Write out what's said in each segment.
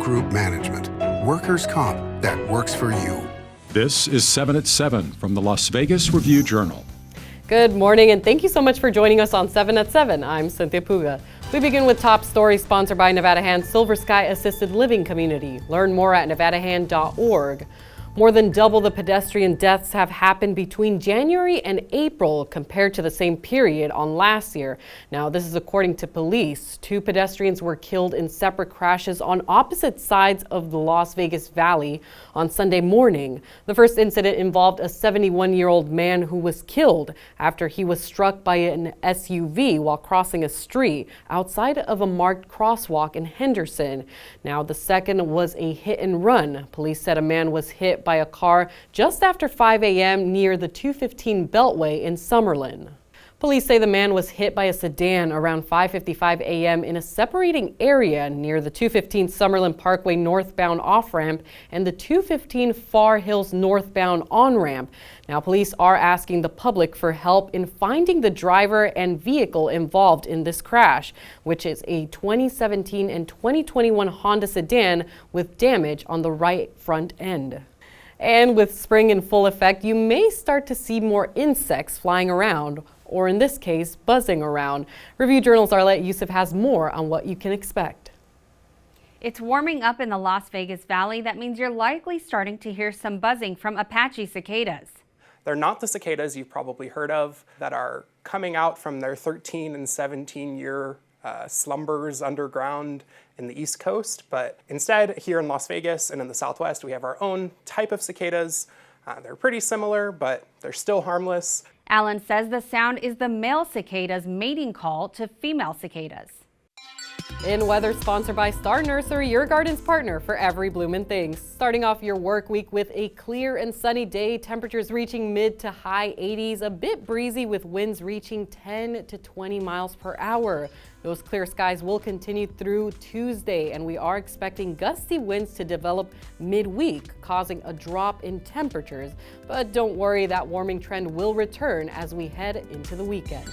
Group Management. Workers' comp that works for you. This is 7 at 7 from the Las Vegas Review-Journal. Good morning, and thank you so much for joining us on 7 at 7. I'm Cynthia Puga. We begin with top stories sponsored by Nevada Hand's Silver Sky Assisted Living Community. Learn more at nevadahand.org. More than double the pedestrian deaths have happened between January and April compared to the same period on last year. Now, this is according to police. 2 pedestrians were killed in separate crashes on opposite sides of the Las Vegas Valley on Sunday morning. The first incident involved a 71-year-old man who was killed after he was struck by an SUV while crossing a street outside of a marked crosswalk in Henderson. Now, the second was a hit and run. Police said a man was hit by a car just after 5 a.m. near the 215 Beltway in Summerlin. Police say the man was hit by a sedan around 5:55 a.m. in a separating area near the 215 Summerlin Parkway northbound off-ramp and the 215 Far Hills northbound on-ramp. Now, police are asking the public for help in finding the driver and vehicle involved in this crash, which is a 2017 and 2021 Honda sedan with damage on the right front end. And with spring in full effect, you may start to see more insects flying around, or in this case, buzzing around. Review-Journal's Arlette Yusuf has more on what you can expect. It's warming up in the Las Vegas Valley. That means you're likely starting to hear some buzzing from Apache cicadas. They're not the cicadas you've probably heard of that are coming out from their 13 and 17-year slumbers underground in the East Coast, but instead here in Las Vegas and in the Southwest we have our own type of cicadas. They're pretty similar, but they're still harmless. Alan says the sound is the male cicada's mating call to female cicadas. In weather, sponsored by Star Nursery, your garden's partner for every bloomin' thing. Starting off your work week with a clear and sunny day, temperatures reaching mid to high 80s, a bit breezy with winds reaching 10 to 20 miles per hour. Those clear skies will continue through Tuesday, and we are expecting gusty winds to develop midweek, causing a drop in temperatures. But don't worry, that warming trend will return as we head into the weekend.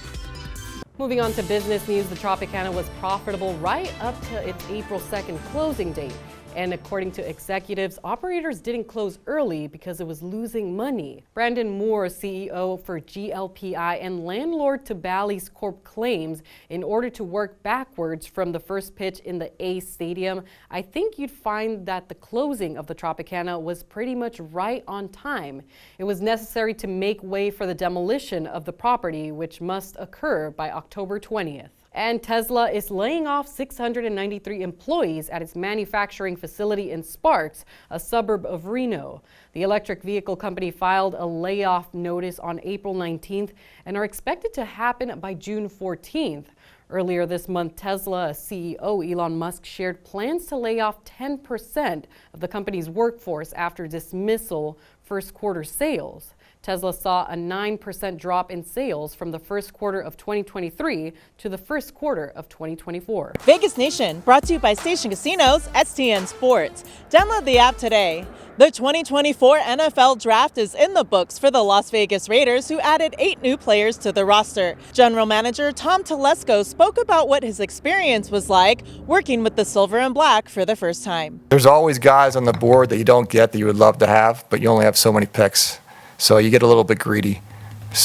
Moving on to business news, the Tropicana was profitable right up to its April 2nd closing date. And according to executives, operators didn't close early because it was losing money. Brandon Moore, CEO for GLPI and landlord to Bally's Corp, claims in order to work backwards from the first pitch in the A's Stadium, I think you'd find that the closing of the Tropicana was pretty much right on time. It was necessary to make way for the demolition of the property, which must occur by October 20th. And Tesla is laying off 693 employees at its manufacturing facility in Sparks, a suburb of Reno. The electric vehicle company filed a layoff notice on April 19th and are expected to happen by June 14th. Earlier this month, Tesla CEO Elon Musk shared plans to lay off 10% of the company's workforce after dismissal first quarter sales. Tesla saw a 9% drop in sales from the first quarter of 2023 to the first quarter of 2024. Vegas Nation, brought to you by Station Casinos, STN Sports. Download the app today. The 2024 NFL Draft is in the books for the Las Vegas Raiders, who added 8 new players to the roster. General Manager Tom Telesco spoke about what his experience was like working with the Silver and Black for the first time. There's always guys on the board that you don't get that you would love to have, but you only have so many picks. So you get a little bit greedy.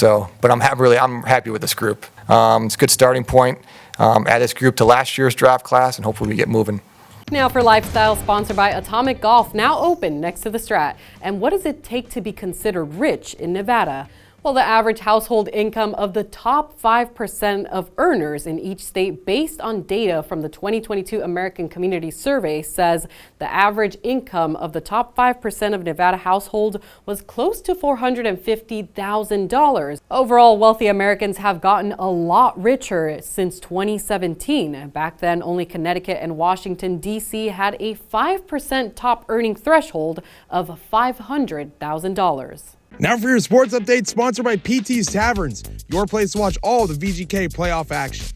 But I'm happy with this group. It's a good starting point. Add this group to last year's draft class, and hopefully we get moving. Now for Lifestyle, sponsored by Atomic Golf, now open next to the Strat. And what does it take to be considered rich in Nevada? Well, the average household income of the top 5% of earners in each state, based on data from the 2022 American Community Survey, says the average income of the top 5% of Nevada households was close to $450,000. Overall, wealthy Americans have gotten a lot richer since 2017. Back then, only Connecticut and Washington, D.C. had a 5% top earning threshold of $500,000. Now for your sports update, sponsored by PT's Taverns, your place to watch all the VGK playoff action.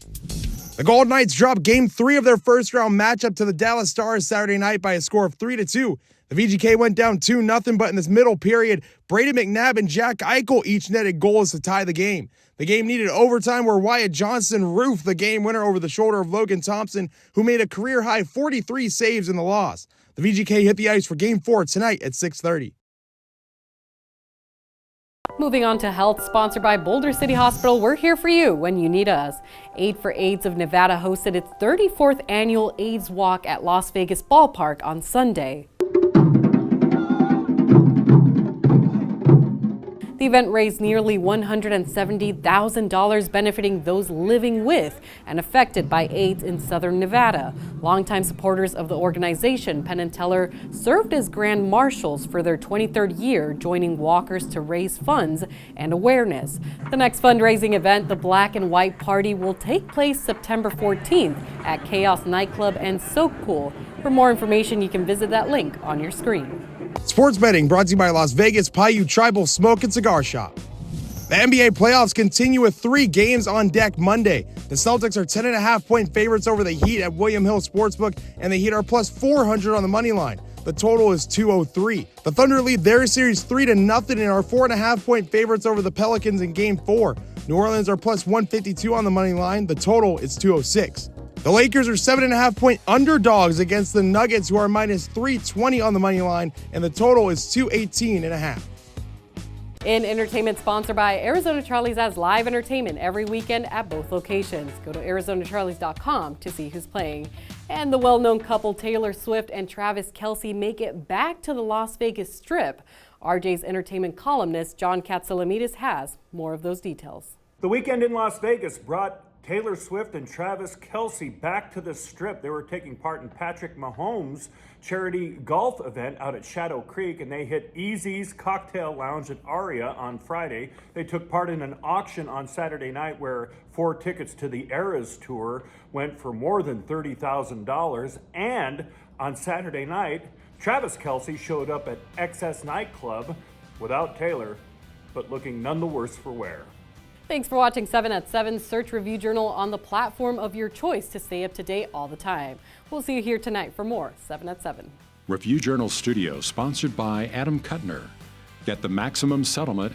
The Golden Knights dropped Game 3 of their first-round matchup to the Dallas Stars Saturday night by a score of 3-2. The VGK went down 2-0, but in this middle period, Brady McNabb and Jack Eichel each netted goals to tie the game. The game needed overtime where Wyatt Johnston roofed the game winner over the shoulder of Logan Thompson, who made a career-high 43 saves in the loss. The VGK hit the ice for Game 4 tonight at 6:30. Moving on to health, sponsored by Boulder City Hospital. We're here for you when you need us. Aid for AIDS of Nevada hosted its 34th annual AIDS Walk at Las Vegas Ballpark on Sunday. The event raised nearly $170,000 benefiting those living with and affected by AIDS in southern Nevada. Longtime supporters of the organization, Penn and Teller, served as grand marshals for their 23rd year, joining walkers to raise funds and awareness. The next fundraising event, the Black and White Party, will take place September 14th at Chaos Nightclub and Soak Pool. For more information, you can visit that link on your screen. Sports betting brought to you by Las Vegas Paiute Tribal Smoke and Cigar Shop. The NBA playoffs continue with 3 games on deck Monday. The Celtics are 10.5-point favorites over the Heat at William Hill Sportsbook, and the Heat are plus 400 on the money line. The total is 203. The Thunder lead their series 3-0 and are 4.5-point favorites over the Pelicans in Game 4. New Orleans are plus 152 on the money line. The total is 206. The Lakers are 7.5-point underdogs against the Nuggets, who are minus 320 on the money line, and the total is 218.5. In entertainment, sponsored by Arizona Charlie's, has live entertainment every weekend at both locations. Go to ArizonaCharlies.com to see who's playing. And the well-known couple Taylor Swift and Travis Kelce make it back to the Las Vegas Strip. RJ's entertainment columnist John Katsilamidis has more of those details. The weekend in Las Vegas brought Taylor Swift and Travis Kelce back to the Strip. They were taking part in Patrick Mahomes' charity golf event out at Shadow Creek, and they hit Easy's Cocktail Lounge at Aria on Friday. They took part in an auction on Saturday night where 4 tickets to the Eras Tour went for more than $30,000. And on Saturday night, Travis Kelce showed up at XS Nightclub without Taylor, but looking none the worse for wear. Thanks for watching 7 at 7. Search Review Journal on the platform of your choice to stay up to date all the time. We'll see you here tonight for more 7 at 7. Review Journal Studio, sponsored by Adam Kuttner. Get the maximum settlement